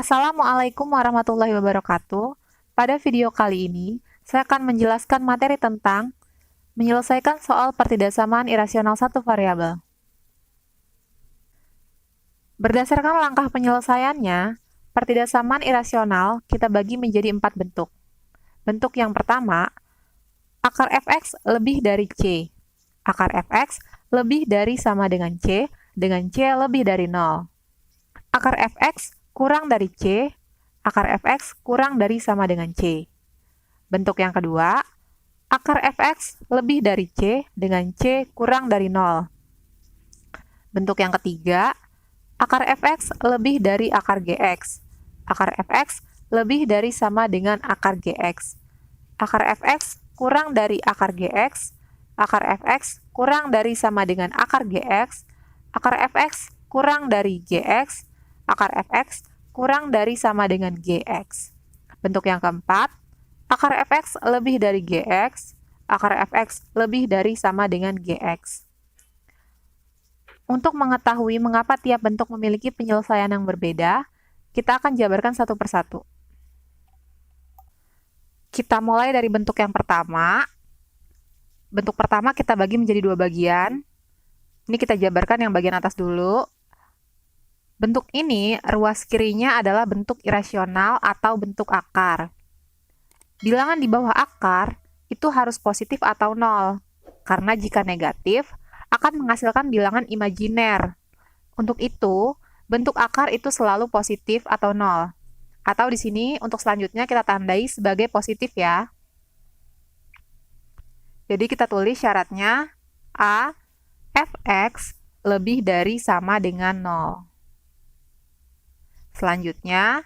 Assalamualaikum warahmatullahi wabarakatuh. Pada video kali ini, saya akan menjelaskan materi tentang menyelesaikan soal pertidaksamaan irasional satu variabel. Berdasarkan langkah penyelesaiannya, pertidaksamaan irasional kita bagi menjadi 4 bentuk. Bentuk yang pertama, akar fx lebih dari c. Akar fx lebih dari sama dengan c lebih dari 0. Akar fx kurang dari c, akar fx kurang dari sama dengan c. Bentuk yang kedua, akar fx lebih dari c dengan c kurang dari 0. Bentuk yang ketiga, akar fx lebih dari akar gx. Akar fx lebih dari sama dengan akar gx. Akar fx kurang dari akar gx. Akar fx kurang dari sama dengan akar gx. Akar fx kurang dari gx. Akar fx kurang dari sama dengan gx. Bentuk yang keempat, akar fx lebih dari gx. Akar fx lebih dari sama dengan gx. Untuk mengetahui mengapa tiap bentuk memiliki penyelesaian yang berbeda, kita akan jabarkan satu persatu. Kita mulai dari bentuk yang pertama. Bentuk pertama kita bagi menjadi 2 bagian. Ini kita jabarkan yang bagian atas dulu. Bentuk ini, ruas kirinya adalah bentuk irasional atau bentuk akar. Bilangan di bawah akar itu harus positif atau 0, karena jika negatif akan menghasilkan bilangan imajiner. Untuk itu, bentuk akar itu selalu positif atau 0. Atau di sini untuk selanjutnya kita tandai sebagai positif ya. Jadi kita tulis syaratnya A, fx lebih dari sama dengan 0. Selanjutnya,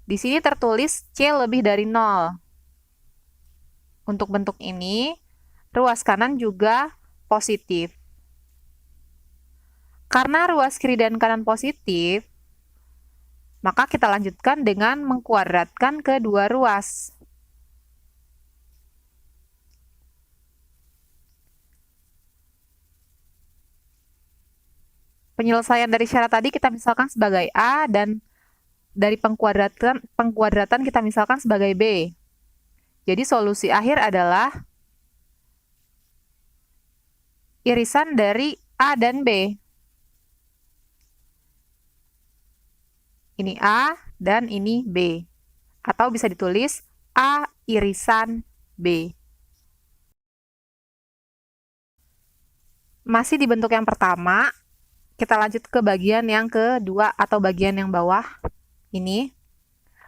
di sini tertulis C lebih dari 0. Untuk bentuk ini, ruas kanan juga positif. Karena ruas kiri dan kanan positif, maka kita lanjutkan dengan mengkuadratkan kedua ruas. Penyelesaian dari syarat tadi kita misalkan sebagai A, dan dari pengkuadratan kita misalkan sebagai B. Jadi solusi akhir adalah irisan dari A dan B. Ini A dan ini B. Atau bisa ditulis A irisan B. Masih di bentuk yang pertama, kita lanjut ke bagian yang kedua atau bagian yang bawah. Ini.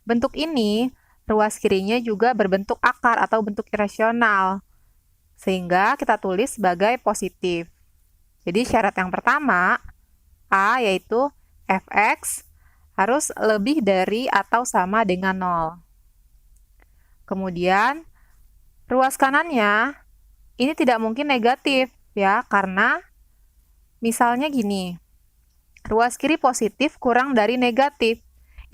Bentuk ini, ruas kirinya juga berbentuk akar atau bentuk irasional. Sehingga kita tulis sebagai positif. Jadi syarat yang pertama, A yaitu fx harus lebih dari atau sama dengan 0. Kemudian, ruas kanannya ini tidak mungkin negatif ya, karena misalnya gini, ruas kiri positif kurang dari negatif.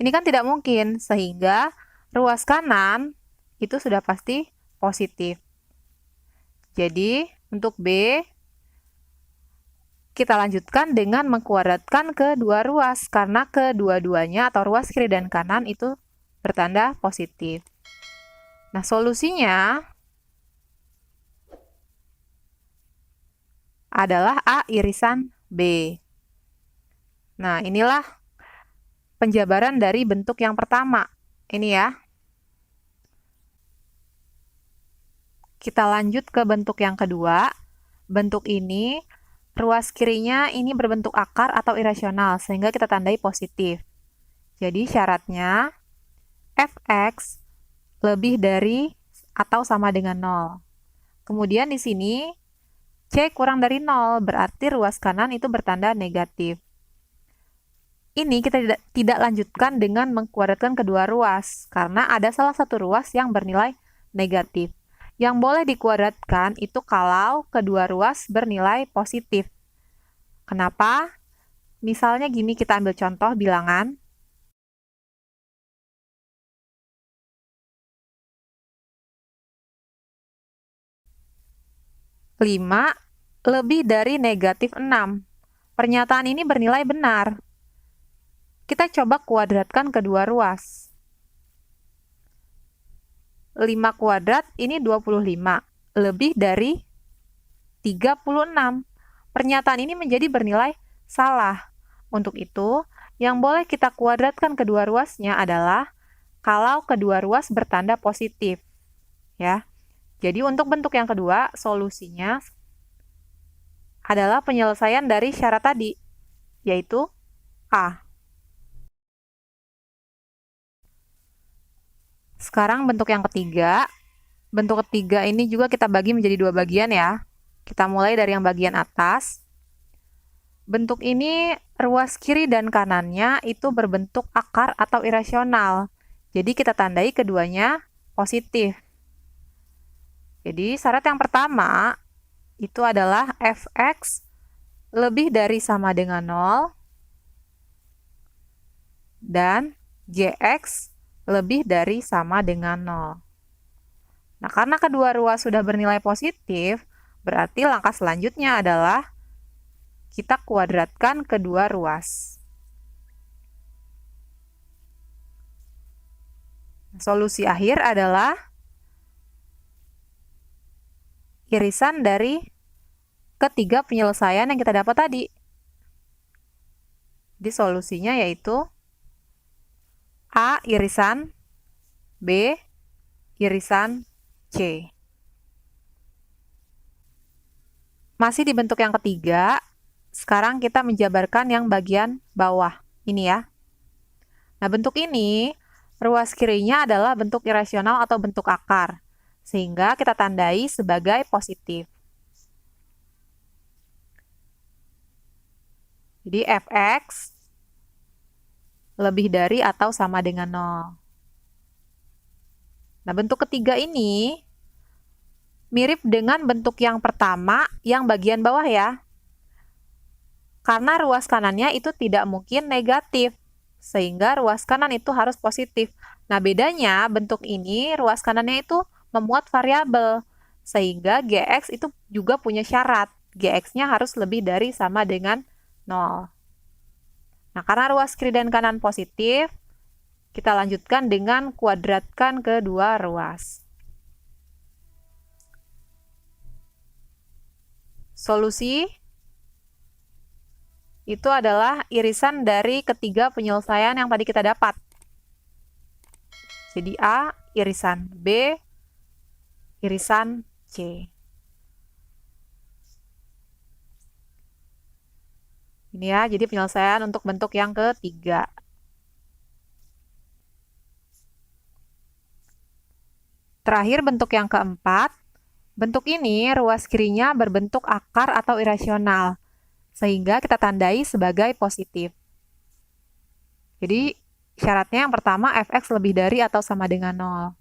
Ini kan tidak mungkin, sehingga ruas kanan itu sudah pasti positif. Jadi, untuk B, kita lanjutkan dengan mengkuadratkan kedua ruas, karena kedua-duanya atau ruas kiri dan kanan itu bertanda positif. Nah, solusinya adalah A irisan B. Nah, inilah penjabaran dari bentuk yang pertama. Ini ya. Kita lanjut ke bentuk yang kedua. Bentuk ini, ruas kirinya ini berbentuk akar atau irasional, sehingga kita tandai positif. Jadi syaratnya fx lebih dari atau sama dengan 0. Kemudian di sini C kurang dari 0, berarti ruas kanan itu bertanda negatif. Ini kita tidak lanjutkan dengan mengkuadratkan kedua ruas, karena ada salah satu ruas yang bernilai negatif. Yang boleh dikuadratkan itu kalau kedua ruas bernilai positif. Kenapa? Misalnya gini, kita ambil contoh bilangan. 5 lebih dari negatif 6. Pernyataan ini bernilai benar. Kita coba kuadratkan kedua ruas. 5 kuadrat ini 25, lebih dari 36. Pernyataan ini menjadi bernilai salah. Untuk itu, yang boleh kita kuadratkan kedua ruasnya adalah kalau kedua ruas bertanda positif. Ya. Jadi untuk bentuk yang kedua, solusinya adalah penyelesaian dari syarat tadi, yaitu A. Sekarang bentuk yang ketiga. Bentuk ketiga ini juga kita bagi menjadi dua bagian ya. Kita mulai dari yang bagian atas. Bentuk ini ruas kiri dan kanannya itu berbentuk akar atau irasional. Jadi kita tandai keduanya positif. Jadi syarat yang pertama itu adalah fx lebih dari sama dengan 0 dan gx lebih dari sama dengan 0. Nah, karena kedua ruas sudah bernilai positif, berarti langkah selanjutnya adalah kita kuadratkan kedua ruas. Solusi akhir adalah irisan dari ketiga penyelesaian yang kita dapat tadi. Jadi solusinya yaitu A irisan B irisan C. Masih di bentuk yang ketiga, sekarang kita menjabarkan yang bagian bawah. Ini ya. Nah, bentuk ini, ruas kirinya adalah bentuk irasional atau bentuk akar. Sehingga kita tandai sebagai positif. Jadi fx lebih dari atau sama dengan 0. Nah, bentuk ketiga ini mirip dengan bentuk yang pertama yang bagian bawah ya. Karena ruas kanannya itu tidak mungkin negatif, sehingga ruas kanan itu harus positif. Nah, bedanya bentuk ini ruas kanannya itu memuat variabel, sehingga gx itu juga punya syarat. Gx-nya harus lebih dari sama dengan 0. Nah, karena ruas kiri dan kanan positif, kita lanjutkan dengan kuadratkan kedua ruas. Solusi itu adalah irisan dari ketiga penyelesaian yang tadi kita dapat. Jadi A irisan B irisan C. Ini ya, jadi penyelesaian untuk bentuk yang ketiga. Terakhir bentuk yang keempat. Bentuk ini ruas kirinya berbentuk akar atau irasional, sehingga kita tandai sebagai positif. Jadi syaratnya yang pertama fx lebih dari atau sama dengan 0.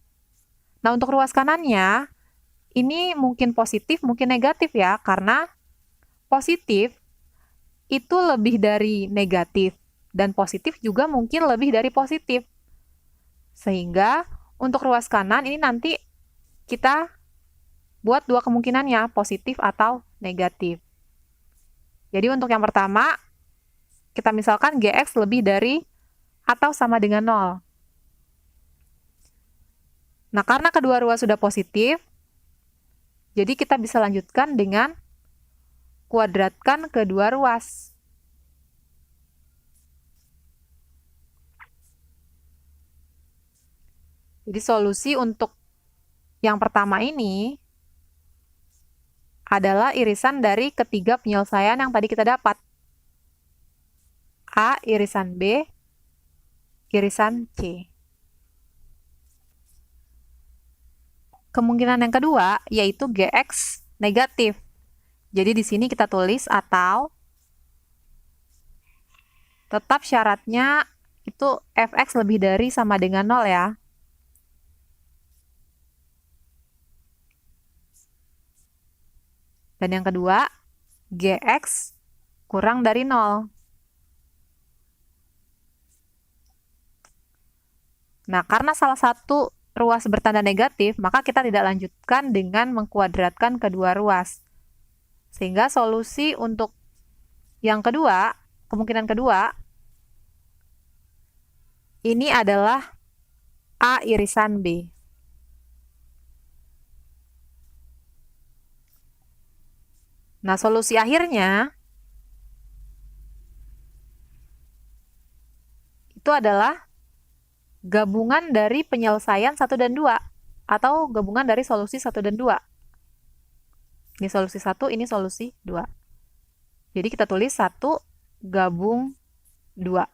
Nah, untuk ruas kanannya, ini mungkin positif, mungkin negatif ya, karena positif itu lebih dari negatif, dan positif juga mungkin lebih dari positif. Sehingga untuk ruas kanan ini nanti kita buat dua kemungkinannya, positif atau negatif. Jadi untuk yang pertama, kita misalkan gx lebih dari atau sama dengan 0. Nah, karena kedua ruas sudah positif, jadi kita bisa lanjutkan dengan kuadratkan kedua ruas. Jadi solusi untuk yang pertama ini adalah irisan dari ketiga penyelesaian yang tadi kita dapat. A irisan B irisan C. Kemungkinan yang kedua yaitu gx negatif. Jadi di sini kita tulis atau tetap syaratnya itu fx lebih dari sama dengan 0 ya. Dan yang kedua, gx kurang dari 0. Nah, karena salah satu ruas bertanda negatif, maka kita tidak lanjutkan dengan mengkuadratkan kedua ruas. Sehingga solusi untuk yang kedua, kemungkinan kedua, Ini adalah A irisan B. Nah, solusi akhirnya itu adalah gabungan dari penyelesaian 1 dan 2 atau gabungan dari solusi 1 dan 2. Ini solusi 1, ini solusi 2. Jadi kita tulis 1 gabung 2.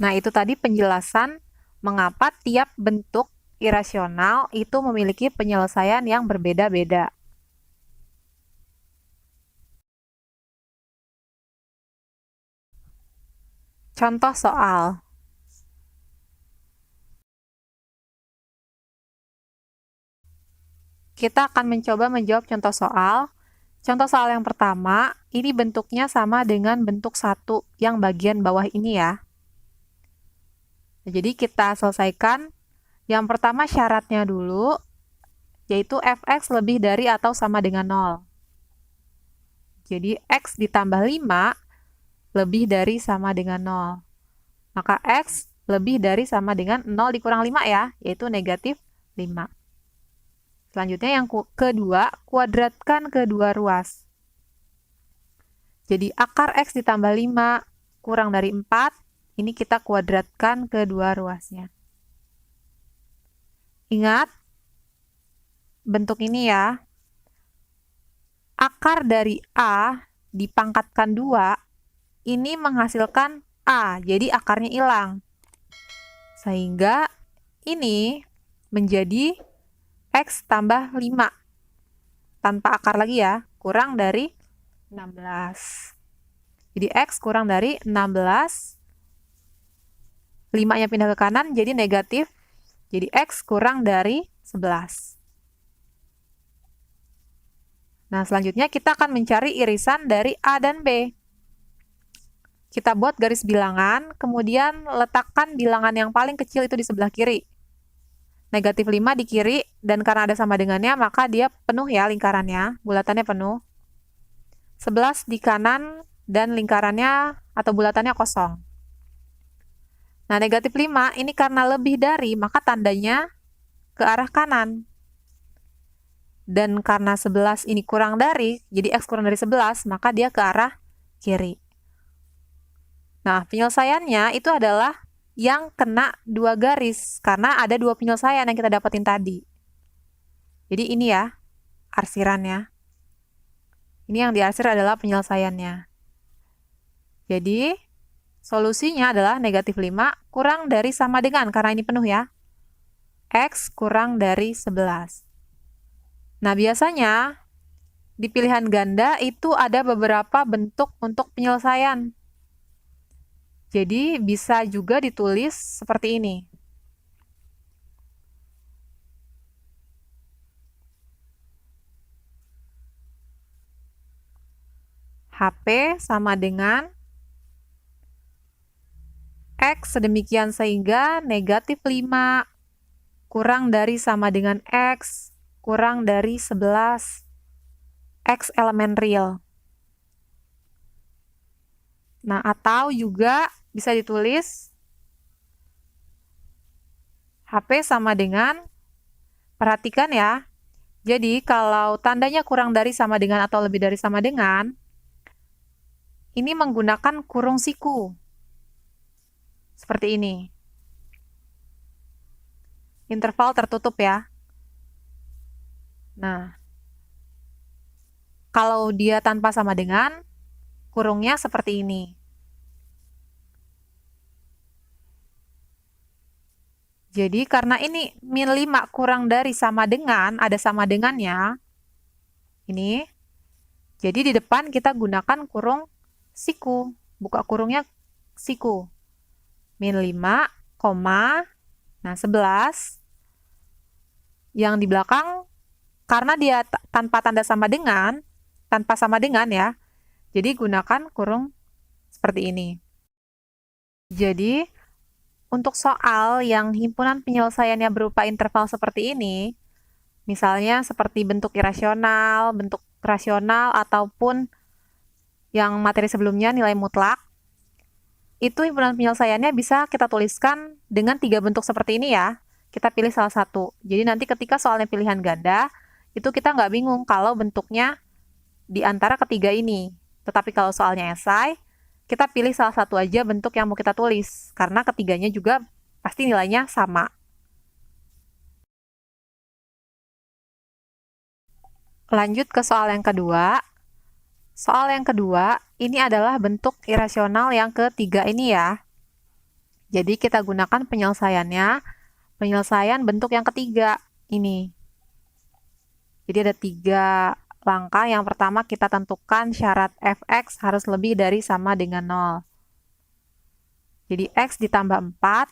Nah, itu tadi penjelasan mengapa tiap bentuk irasional itu memiliki penyelesaian yang berbeda-beda. Contoh soal. Kita akan mencoba menjawab contoh soal. Contoh soal yang pertama, ini bentuknya sama dengan bentuk 1 yang bagian bawah ini ya. Jadi kita selesaikan. Yang pertama syaratnya dulu, yaitu fx lebih dari atau sama dengan 0. Jadi x ditambah 5 lebih dari sama dengan 0. Maka x lebih dari sama dengan 0 dikurang 5 ya, yaitu negatif 5. Selanjutnya yang kedua, kuadratkan kedua ruas. Jadi akar x ditambah 5 kurang dari 4, ini kita kuadratkan kedua ruasnya. Ingat, bentuk ini ya, akar dari A dipangkatkan 2, ini menghasilkan A, jadi akarnya hilang. Sehingga ini menjadi X tambah 5. Tanpa akar lagi ya, kurang dari 16. Jadi X kurang dari 16. 5-nya pindah ke kanan, jadi negatif. Jadi X kurang dari 11. Nah, selanjutnya kita akan mencari irisan dari A dan B. Kita buat garis bilangan, kemudian letakkan bilangan yang paling kecil itu di sebelah kiri. Negatif 5 di kiri, dan karena ada sama dengannya, maka dia penuh ya lingkarannya, bulatannya penuh. 11 di kanan, dan lingkarannya atau bulatannya kosong. Nah, negatif 5 ini karena lebih dari, maka tandanya ke arah kanan. Dan karena 11 ini kurang dari, jadi X kurang dari 11, maka dia ke arah kiri. Nah, penyelesaiannya itu adalah yang kena 2 garis, karena ada 2 penyelesaian yang kita dapetin tadi. Jadi ini ya, arsirannya. Ini yang diarsir adalah penyelesaiannya. Jadi, solusinya adalah negatif 5 kurang dari sama dengan, karena ini penuh ya. X kurang dari 11. Nah, biasanya di pilihan ganda itu ada beberapa bentuk untuk penyelesaian. Jadi, bisa juga ditulis seperti ini. HP sama dengan X sedemikian sehingga negatif 5 kurang dari sama dengan X kurang dari 11. X elemen real. Nah, atau juga bisa ditulis HP sama dengan, perhatikan ya, jadi kalau tandanya kurang dari sama dengan atau lebih dari sama dengan, ini menggunakan kurung siku. Seperti ini. Interval tertutup ya. Nah, kalau dia tanpa sama dengan, kurungnya seperti ini. Jadi karena ini min 5 kurang dari sama dengan, ada sama dengannya, ini, jadi di depan kita gunakan kurung siku, buka kurungnya siku. Min 5, nah 11, yang di belakang, karena dia tanpa tanda sama dengan, tanpa sama dengan ya, jadi gunakan kurung seperti ini. Jadi, untuk soal yang himpunan penyelesaiannya berupa interval seperti ini, misalnya seperti bentuk irasional, bentuk rasional, ataupun yang materi sebelumnya nilai mutlak, itu himpunan penyelesaiannya bisa kita tuliskan dengan 3 bentuk seperti ini ya. Kita pilih salah satu. Jadi nanti ketika soalnya pilihan ganda, itu kita nggak bingung kalau bentuknya di antara ketiga ini. Tetapi kalau soalnya esai, kita pilih salah satu aja bentuk yang mau kita tulis, karena ketiganya juga pasti nilainya sama. Lanjut ke soal yang kedua. Soal yang kedua, ini adalah bentuk irasional yang ketiga ini ya. Jadi kita gunakan penyelesaiannya, penyelesaian bentuk yang ketiga ini. Jadi ada 3 langkah. Yang pertama kita tentukan syarat fx harus lebih dari sama dengan 0. Jadi x ditambah 4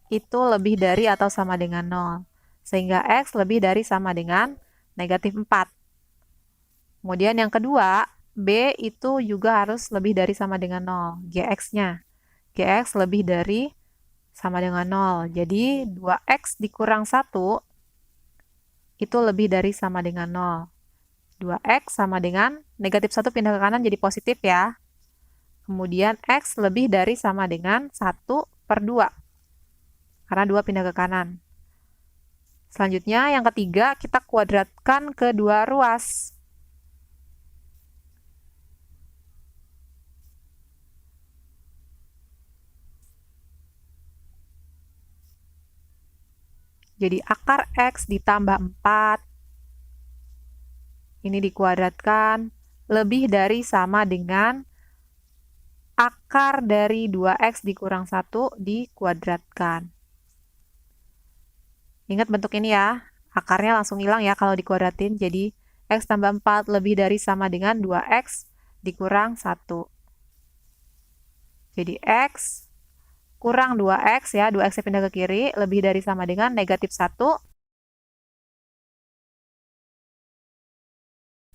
itu lebih dari atau sama dengan 0. Sehingga x lebih dari sama dengan negatif 4. Kemudian yang kedua, B itu juga harus lebih dari sama dengan 0. Gx-nya. Gx lebih dari sama dengan 0. Jadi 2x dikurang 1 itu lebih dari sama dengan 0. 2x sama dengan negatif 1 pindah ke kanan jadi positif ya. Kemudian x lebih dari sama dengan 1/2. Karena 2 pindah ke kanan. Selanjutnya yang ketiga kita kuadratkan kedua ruas. Jadi akar X ditambah 4, ini dikuadratkan, lebih dari sama dengan akar dari 2X dikurang 1 dikuadratkan. Ingat bentuk ini ya, akarnya langsung hilang ya kalau dikuadratin, jadi X tambah 4 lebih dari sama dengan 2X dikurang 1. Jadi X kurang 2x ya, 2x pindah ke kiri, lebih dari sama dengan negatif 1.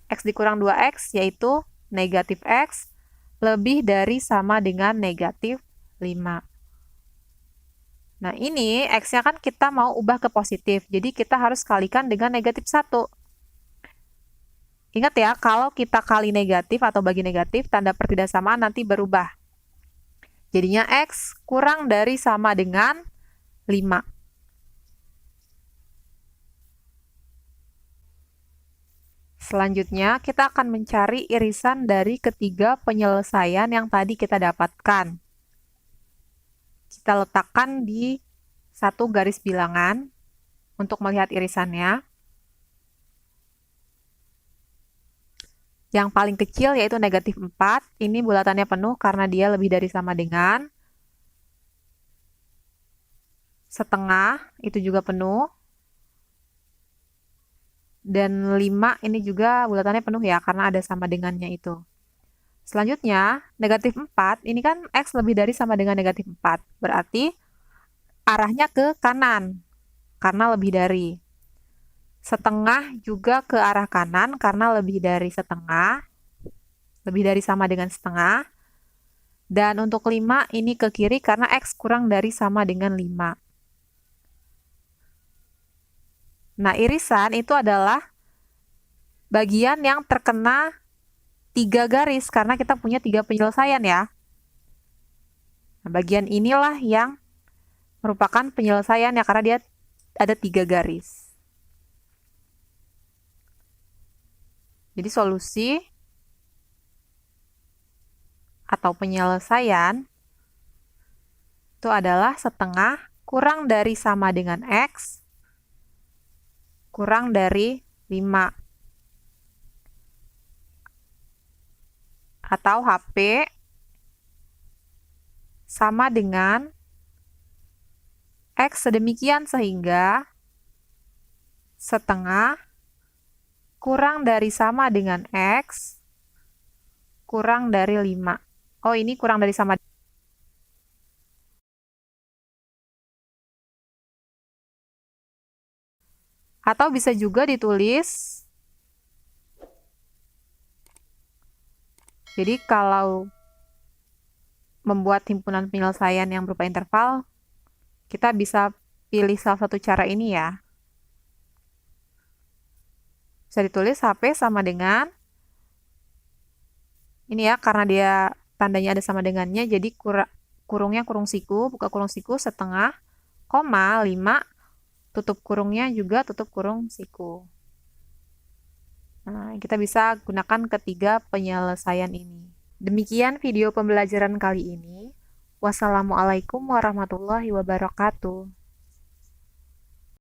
X dikurang 2x yaitu negatif x, lebih dari sama dengan negatif 5. Nah ini x-nya kan kita mau ubah ke positif, jadi kita harus kalikan dengan negatif 1. Ingat ya, kalau kita kali negatif atau bagi negatif, tanda pertidaksamaan nanti berubah. Jadinya X kurang dari sama dengan 5. Selanjutnya, kita akan mencari irisan dari ketiga penyelesaian yang tadi kita dapatkan. Kita letakkan di satu garis bilangan untuk melihat irisannya. Yang paling kecil yaitu negatif 4, ini bulatannya penuh karena dia lebih dari sama dengan setengah, itu juga penuh. Dan 5 ini juga bulatannya penuh ya, karena ada sama dengannya itu. Selanjutnya, negatif 4, ini kan X lebih dari sama dengan negatif 4. Berarti arahnya ke kanan, karena lebih dari. Setengah juga ke arah kanan karena lebih dari setengah, lebih dari sama dengan setengah. Dan untuk 5 ini ke kiri karena X kurang dari sama dengan 5. Nah, irisan itu adalah bagian yang terkena 3 garis karena kita punya 3 penyelesaian ya. Nah, bagian inilah yang merupakan penyelesaian ya karena dia ada 3 garis. Jadi solusi atau penyelesaian itu adalah setengah kurang dari sama dengan X kurang dari 5. Atau HP sama dengan X sedemikian sehingga setengah kurang dari sama dengan X kurang dari 5. Oh, ini kurang dari sama. Atau bisa juga ditulis, jadi kalau membuat himpunan penyelesaian yang berupa interval, kita bisa pilih salah satu cara ini ya. Bisa ditulis HP sama dengan, ini ya, karena dia tandanya ada sama dengannya, jadi kurungnya kurung siku, buka kurung siku setengah, koma 5, tutup kurungnya juga tutup kurung siku. Nah, kita bisa gunakan ketiga penyelesaian ini. Demikian video pembelajaran kali ini. Wassalamualaikum warahmatullahi wabarakatuh.